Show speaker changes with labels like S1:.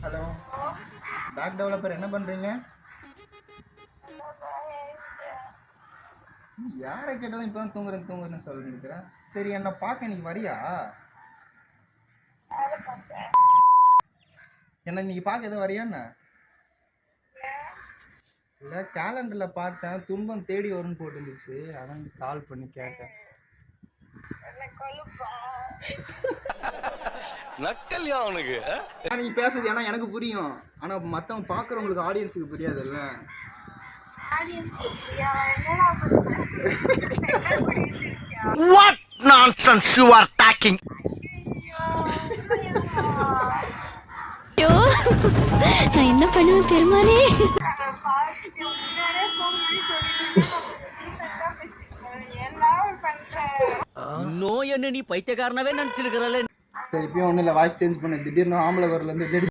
S1: Hello, back developer என்ன பண்ணுறீங்க? யாரை கேட்டாலும் இப்போ தான் தூங்குறேன்னு சொல்லிருக்கிறேன். சரி, என்ன பார்க்க இன்னைக்கு வரியா? என்ன இன்னைக்கு பார்க்க எதுவும் வரியா என்ன? இல்லை, கேலண்டரில் பார்த்தேன், துன்பம் தேடி வரும்னு போட்டுருந்துச்சு, அதான் கால் பண்ணி கேட்டேன்.
S2: நக்கல்யா அவனுக்கு.
S1: நீங்க பேசுறது ஏன்னா எனக்கு புரியும், ஆனா மத்தவங்க பாக்குறவங்களுக்கு ஆடியன்ஸுக்கு புரியாதுல்ல.
S2: What nonsense you are talking?
S3: ஐயோ, நான் என்ன பண்ணுவேன் பெருமானே.
S4: நோய் என்ன நீ பைத்தியக்காரனவே நினைச்சிருக்கிறல்ல.
S1: சரி, இப்பயும் ஒன்றும் இல்லை, வாய்ஸ் சேஞ்ச் பண்ண திடீர்னு ஆம்பளை குரல்ல இருந்து